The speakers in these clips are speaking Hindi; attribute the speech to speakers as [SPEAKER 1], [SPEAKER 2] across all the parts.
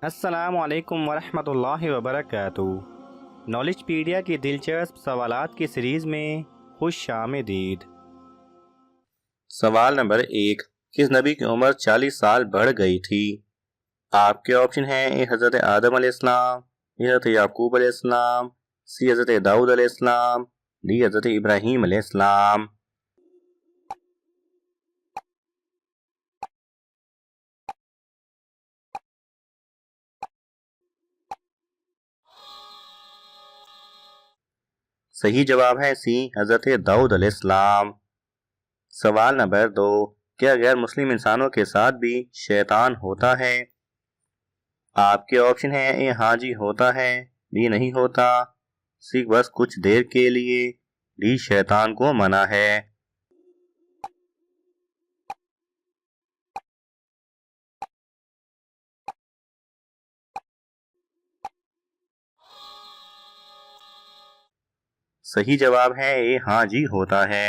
[SPEAKER 1] अस्सलामु अलैकुम वरहमतुल्लाहि वबरकातुहू। नॉलेजपीडिया की दिलचस्प सवालात की सीरीज़ में खुश आमदीद।
[SPEAKER 2] सवाल नंबर 1। किस नबी की उम्र 40 साल बढ़ गई थी? आपके ऑप्शन हैं ए हज़रत आदम अलैहिस्सलाम, बी हज़रत याकूब अलैहिस्सलाम, सी हज़रत दाऊद अलैहिस्सलाम, डी हज़रत इब्राहीम अलैहिस्सलाम। सही जवाब है सी हज़रत दाऊद अलैहिस्सलाम। सवाल नंबर 2। क्या गैर मुस्लिम इंसानों के साथ भी शैतान होता है? आपके ऑप्शन हैं ए हाँ जी होता है, बी नहीं होता, सी बस कुछ देर के लिए, डी शैतान को मना है। सही जवाब है ए हाँ जी होता है।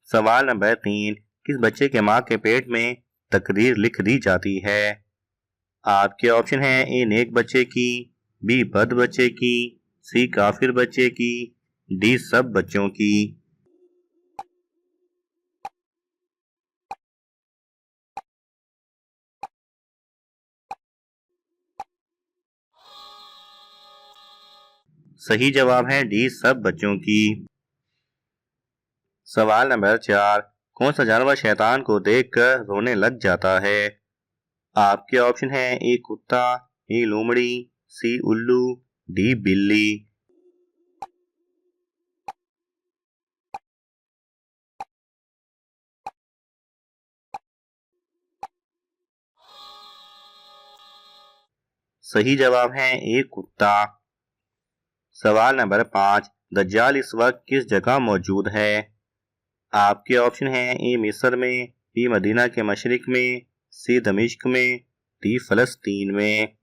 [SPEAKER 2] सवाल नंबर 3। किस बच्चे के माँ के पेट में तकरीर लिख दी जाती है? आपके ऑप्शन हैं ए नेक बच्चे की, बी बद बच्चे की, सी काफिर बच्चे की, डी सब बच्चों की। सही जवाब है डी सब बच्चों की। सवाल नंबर 4। कौन सा जानवर शैतान को देखकर रोने लग जाता है? आपके ऑप्शन हैं ए कुत्ता, ए लोमड़ी, सी उल्लू, डी बिल्ली। सही जवाब है ए कुत्ता। सवाल नंबर 5। दज्जाल इस वक्त किस जगह मौजूद है? आपके ऑप्शन हैं ए मिस्र में, बी मदीना के मशरिक में, सी दमिश्क में, डी फलस्तीन में।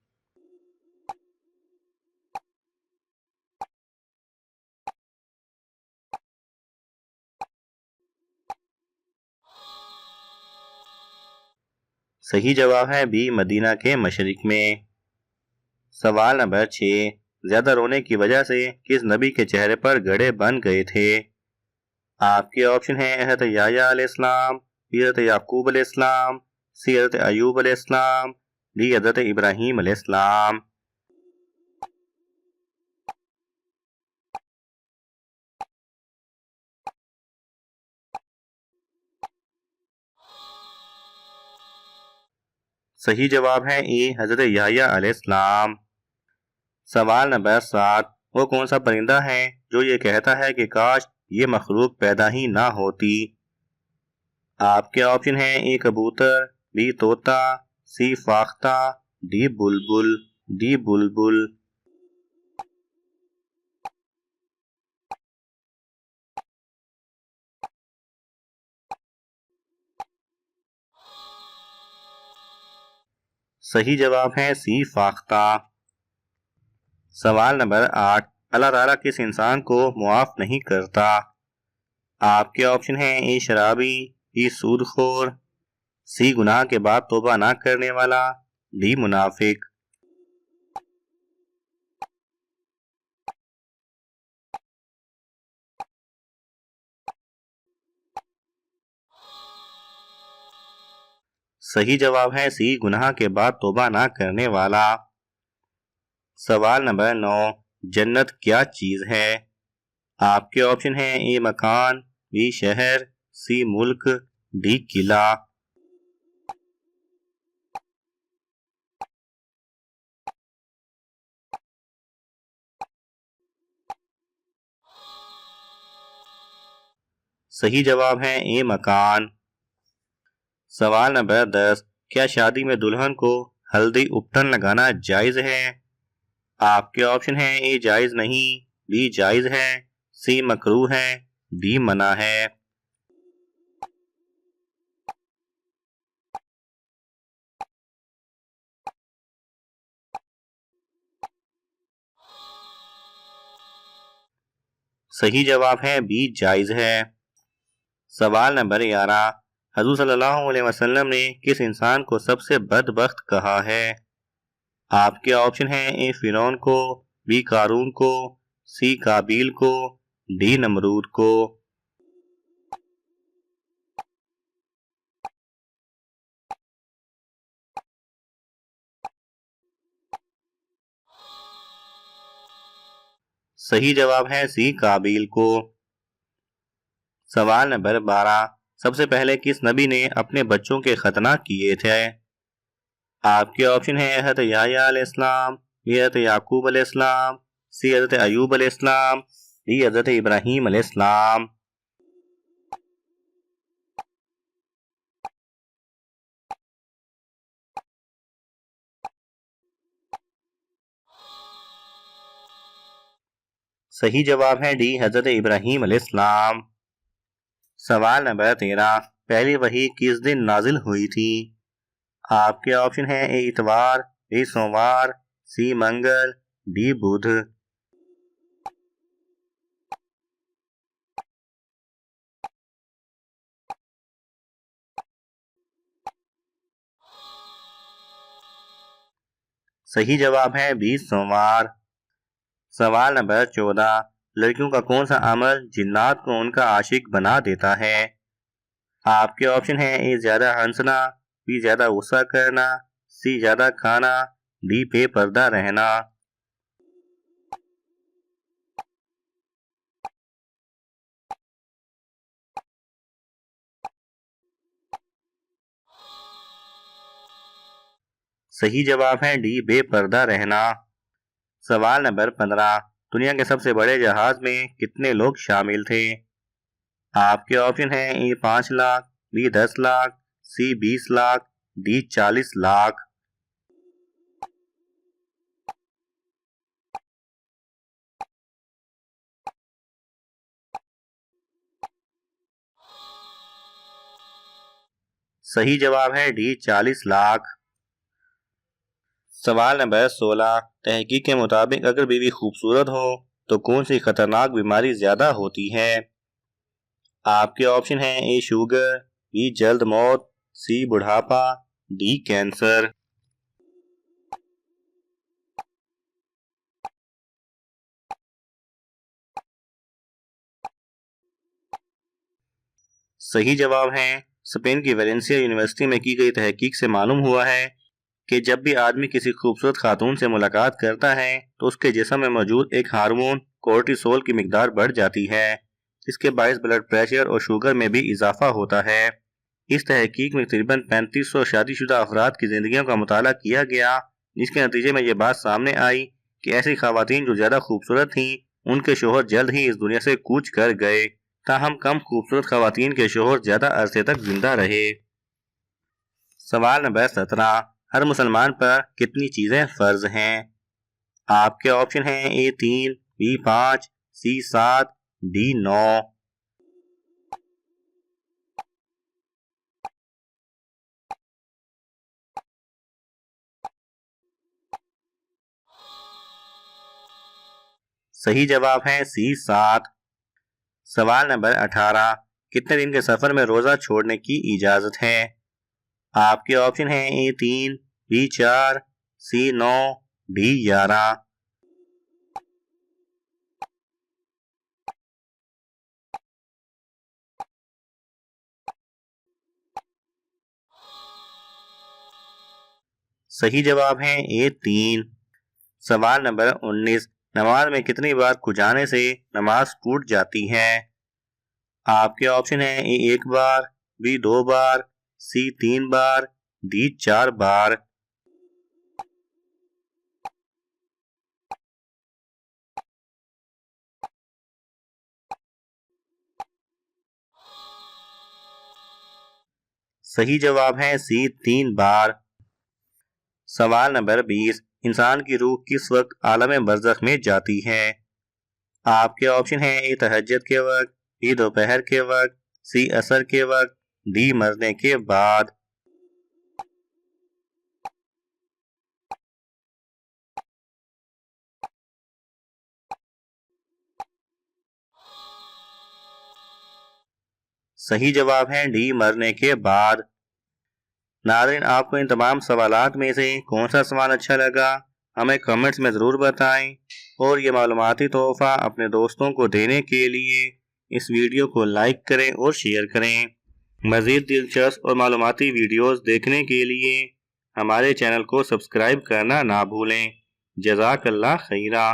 [SPEAKER 2] सही जवाब है बी मदीना के मशरिक में। सवाल नंबर 6। ज्यादा रोने की वजह से किस नबी के चेहरे पर गड़े बन गए थे? आपके ऑप्शन हैं हज़रत याह्या अलैहिस्सलाम, बी हज़रत याकूब अलैहिस्सलाम, सी हज़रत अयूब अलैहिस्सलाम, डी हज़रत इब्राहीम अलैहिस्सलाम। सही जवाब है ए हज़रत याह्या अलैहिस्सलाम। सवाल नंबर 7। वो कौन सा परिंदा है जो ये कहता है कि काश ये मखलूक पैदा ही ना होती? आपके ऑप्शन हैं ए कबूतर, बी तोता, सी फाख्ता, डी बुलबुल, डी बुलबुल। सही जवाब है सी फाख्ता। सवाल नंबर 8। अल्लाह ताला किस इंसान को मुआफ नहीं करता? आपके ऑप्शन हैं ए शराबी, बी सूदखोर, सी गुनाह के बाद तौबा ना करने वाला, डी मुनाफिक। सही जवाब है सी गुनाह के बाद तौबा ना करने वाला। सवाल नंबर 9। जन्नत क्या चीज है? आपके ऑप्शन हैं ए मकान, बी शहर, सी मुल्क, डी किला। सही जवाब है ए मकान। सवाल नंबर 10। क्या शादी में दुल्हन को हल्दी उपटन लगाना जायज है? आपके ऑप्शन हैं ए जायज नहीं, बी जायज है, सी मकरूह है, डी मना है। सही जवाब है बी जायज है। सवाल नंबर 11। हजूर सल्लल्लाहु अलैहि वसल्लम ने किस इंसान को सबसे बदबख्त कहा है? आपके ऑप्शन हैं ए फिरौन को, बी कारून को, सी काबील को, डी नमरूद को। सही जवाब है सी काबील को। सवाल नंबर 12, सबसे पहले किस नबी ने अपने बच्चों के खतना किए थे? आपके ऑप्शन है हज़रत याह्या अलैहिस्सलाम, बी हज़रत याकूब अलैहिस्सलाम, सी हज़रत अयूब अलैहिस्सलाम, डी हज़रत इब्राहीम अलैहिस्सलाम। सही जवाब है डी हज़रत इब्राहीम अलैहिस्सलाम। सवाल नंबर 13, पहली वही किस दिन नाजिल हुई थी? आपके ऑप्शन है ए इतवार, बी सोमवार, सी मंगल, डी बुध। सही जवाब है बी सोमवार। सवाल नंबर 14, लड़कियों का कौन सा अमल जिन्नात को उनका आशिक बना देता है? आपके ऑप्शन है ए ज्यादा हंसना, बी ज्यादा गुस्सा करना, सी ज्यादा खाना, डी बेपर्दा रहना। सही जवाब है डी बेपर्दा रहना। सवाल नंबर 15, दुनिया के सबसे बड़े जहाज में कितने लोग शामिल थे? आपके ऑप्शन है ए 5 लाख, बी 10 लाख, सी 20 लाख, डी 40 लाख। सही जवाब है डी 40 लाख। सवाल नंबर 16, तहकीक के मुताबिक अगर बीवी खूबसूरत हो तो कौन सी खतरनाक बीमारी ज्यादा होती है? आपके ऑप्शन है ए शुगर, बी जल्द मौत, सी बुढ़ापा, डी कैंसर। सही जवाब है स्पेन की वेलेंसिया यूनिवर्सिटी में की गई तहकीक से मालूम हुआ है कि जब भी आदमी किसी खूबसूरत खातून से मुलाकात करता है तो उसके जिस्म में मौजूद एक हार्मोन कोर्टिसोल की मिकदार बढ़ जाती है, जिसके बायस ब्लड प्रेशर और शुगर में भी इजाफा होता है। इस तहकीक में तकरीबन 3500 शादीशुदा अफराद की जिंदगियों का मुताला किया गया, जिसके नतीजे में ये बात सामने आई कि ऐसी खवातीन जो ज्यादा खूबसूरत थीं उनके शोहर जल्द ही इस दुनिया से कूच कर गए, ताहम कम खूबसूरत खवातीन के शोहर ज्यादा अरसे तक जिंदा रहे। सवाल नंबर 17, हर मुसलमान पर कितनी चीजें फर्ज हैं? आपके ऑप्शन हैं ए 3, बी 5, सी 7, डी 9। सही जवाब है सी 7। सवाल नंबर 18, कितने दिन के सफर में रोजा छोड़ने की इजाजत है? आपके ऑप्शन हैं ए 3, बी 4, सी 9, डी 11। सही जवाब है ए 3। सवाल नंबर 19, नमाज में कितनी बार कुजाने से नमाज टूट जाती है? आपके ऑप्शन है ए 1 बार, बी 2 बार, सी 3 बार, डी 4 बार। सही जवाब है सी 3 बार। सवाल नंबर 20, इंसान की रूह किस वक्त आलम बरज़ख में जाती है? आपके ऑप्शन है ए तहज्जुद के वक्त, बी दोपहर के वक्त, सी असर के वक्त, डी मरने के बाद। सही जवाब है डी मरने के बाद। नाज़रीन, आपको इन तमाम सवालात में से कौन सा सवाल अच्छा लगा हमें कमेंट्स में ज़रूर बताएं, और ये मालूमाती तोहफ़ा अपने दोस्तों को देने के लिए इस वीडियो को लाइक करें और शेयर करें। मज़ीद दिलचस्प और मालूमाती वीडियोस देखने के लिए हमारे चैनल को सब्सक्राइब करना ना भूलें। जज़ाकल्लाह खैरा।